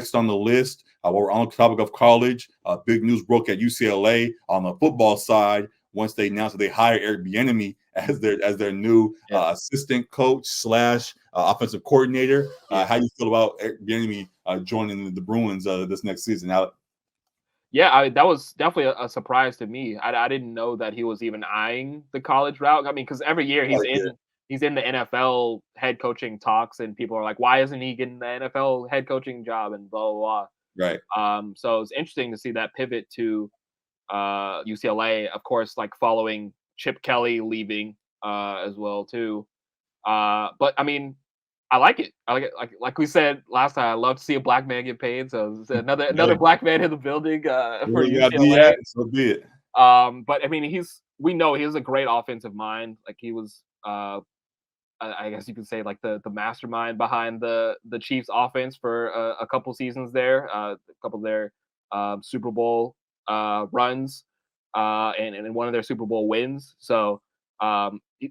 next on the list, while we're on the topic of college, big news broke at UCLA on the football side once they announced that they hired Eric Bieniemy as their new assistant coach slash offensive coordinator. How do you feel about Eric Bieniemy joining the Bruins this next season? Yeah, that was definitely a surprise to me. I didn't know that he was even eyeing the college route. I mean, because every year he's in the NFL head coaching talks, and people are like, "Why isn't he getting the NFL head coaching job?" And blah blah blah. Right. So it's interesting to see that pivot to UCLA, of course, like following Chip Kelly leaving as well too. But I mean, I like it. I like it. Like we said last time, I love to see a black man get paid. So it's another black man in the building for UCLA. So be it. But I mean, we know he has a great offensive mind. Like he was, I guess you could say, like the mastermind behind the Chiefs' offense for a couple seasons there, a couple of their Super Bowl runs, and one of their Super Bowl wins. So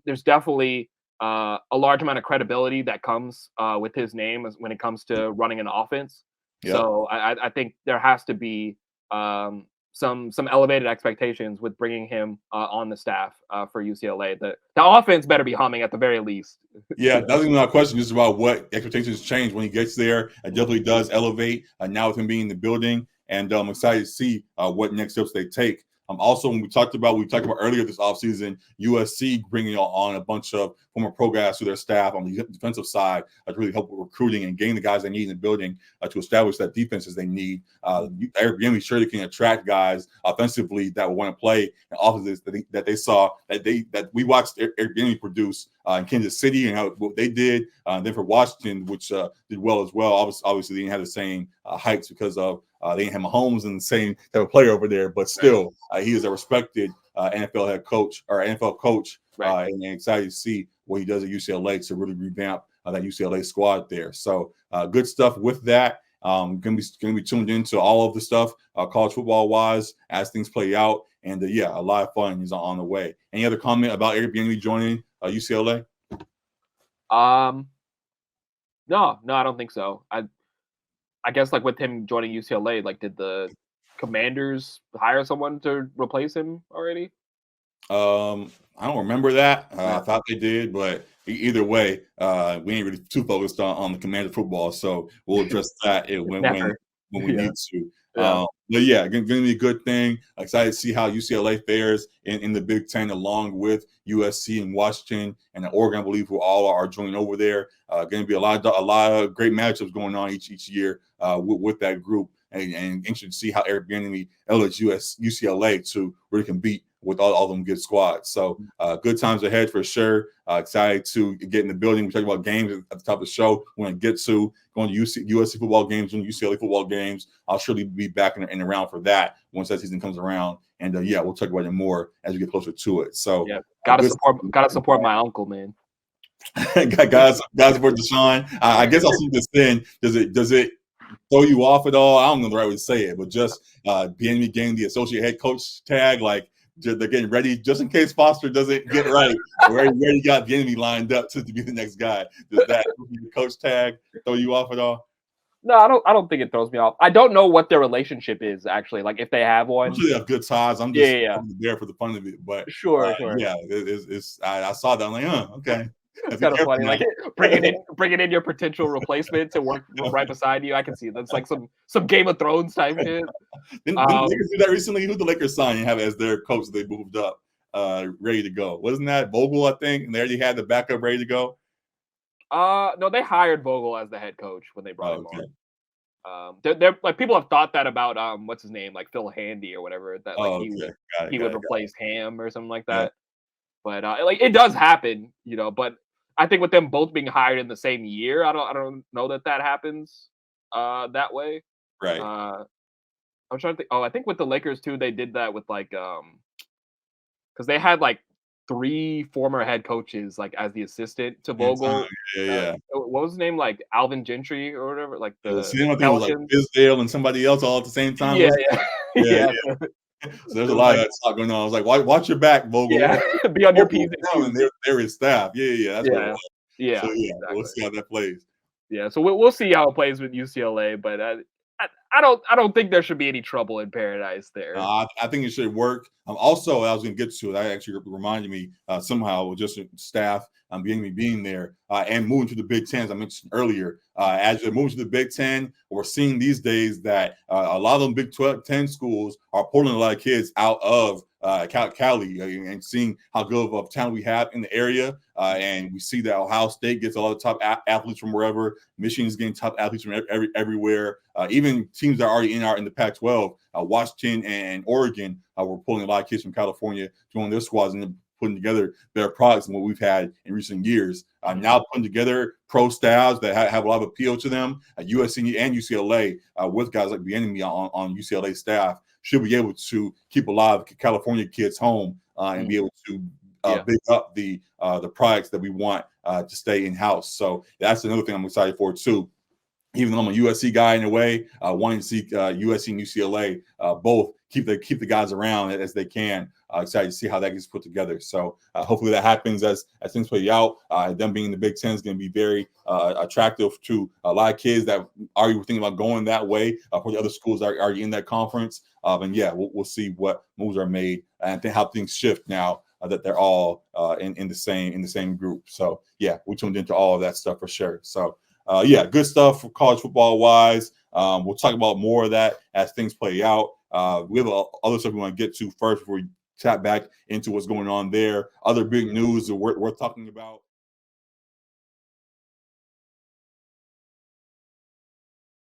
there's definitely a large amount of credibility that comes with his name when it comes to running an offense. Yep. So I think there has to be some elevated expectations with bringing him on the staff for UCLA. The offense better be humming at the very least. Yeah, that's even my question. Just about what expectations change when he gets there. It definitely does elevate. Now with him being in the building, and I'm excited to see what next steps they take. Also, when we talked about earlier this offseason, USC bringing on a bunch of former pro guys to their staff on the defensive side to really help with recruiting and getting the guys they need in the building to establish that defenses they need. Eric Bieniemy surely can attract guys offensively that will want to play in offenses that they saw that we watched Eric Bieniemy produce in Kansas City and what they did. Then for Washington, which did well as well. Obviously, they didn't have the same heights because of they didn't have Mahomes and the same type of player over there, but still, he is a respected NFL head coach or NFL coach, and excited to see what he does at UCLA to really revamp that UCLA squad there. So good stuff with that. Gonna be tuned into all of the stuff college football wise as things play out, and a lot of fun is on the way. Any other comment about Eric Bieniemy joining UCLA? No, I don't think so. I guess like with him joining UCLA, like did the Commanders hire someone to replace him already? I don't remember that. I thought they did, but either way, we ain't really too focused on the Commander football, so we'll address that when we need to. But gonna be a good thing. Excited to see how UCLA fares in the Big Ten, along with USC and Washington and Oregon, I believe, who all are joining over there. Going to be a lot of great matchups going on each year with that group, and interested to see how Eric Bieniemy elevates UCLA to really compete with all them good squads. So good times ahead for sure. Excited to get in the building. We talked about games at the top of the show. We're going to get to going to USC football games and UCLA football games. I'll surely be back and around for that once that season comes around. And we'll talk about it more as we get closer to it. So gotta support my uncle, man. guys support Deshaun. I guess I'll see this in. Does it throw you off at all? I don't know the right way to say it, but just Bieniemy getting the associate head coach tag, like they're getting ready just in case Foster doesn't get right. Where you got Bieniemy lined up to be the next guy? Does that coach tag throw you off at all? No, I don't think it throws me off. I don't know what their relationship is actually, like if they have one. I'm sure they have good ties. I'm just there for the fun of it. But sure. Yeah, I saw that. I'm like, okay. It's kind of funny, like bringing in your potential replacement to work right beside you. I can see that's like some Game of Thrones type shit. Didn't the Lakers do that recently? Who the Lakers signed and have as their coach? They moved up, ready to go. Wasn't that Vogel? I think, and they already had the backup ready to go. No, they hired Vogel as the head coach when they brought him on. They're like people have thought that about what's his name, like Phil Handy or whatever, that like he would replace Ham or something like that. Yeah. But like it does happen, but I think with them both being hired in the same year, I don't know that happens that way. Right. I'm trying to think. Oh, I think with the Lakers too, they did that with like because they had like 3 former head coaches like as the assistant to Vogel. What was his name? Like Alvin Gentry or whatever. Like the I think it was like Fizdale and somebody else all at the same time. Yeah. So there's a lot of that talk going on. I was like, watch your back, Vogel. Yeah, be on your P's and Q's. They're his staff. That's what it was. Yeah. So exactly. we'll see how that plays. Yeah, so we'll see how it plays with UCLA, but I don't think there should be any trouble in paradise there. I think it should work. Also, I was going to get to it. That actually reminded me somehow with just staff being there and moving to the Big Ten, as I mentioned earlier. As you're moving to the Big Ten, we're seeing these days that a lot of them Big 10 schools are pulling a lot of kids out of Cali and seeing how good of talent we have in the area. And we see that Ohio State gets a lot of top athletes from wherever. Michigan's getting top athletes from everywhere. Even teams that are already in the Pac-12, Washington and Oregon were pulling a lot of kids from California, joining their squads and putting together better products than what we've had in recent years. Now putting together pro staffs that have a lot of appeal to them, USC and UCLA with guys like Bieniemy on UCLA staff should be able to keep a lot of California kids home and be able to big up the products that we want to stay in house. So that's another thing I'm excited for too. Even though I'm a USC guy in a way, wanting to see USC and UCLA both keep the guys around as they can. Excited to see how that gets put together. So hopefully that happens as things play out. Them being in the Big Ten is going to be very attractive to a lot of kids that are thinking about going that way. For the other schools that are already in that conference, and yeah, we'll see what moves are made and then how things shift now that they're all in the same group. So yeah, we tuned into all of that stuff for sure. So. Yeah, good stuff for college football wise. We'll talk about more of that as things play out. We have other stuff we want to get to first before we tap back into what's going on there. Other big news that we're talking about.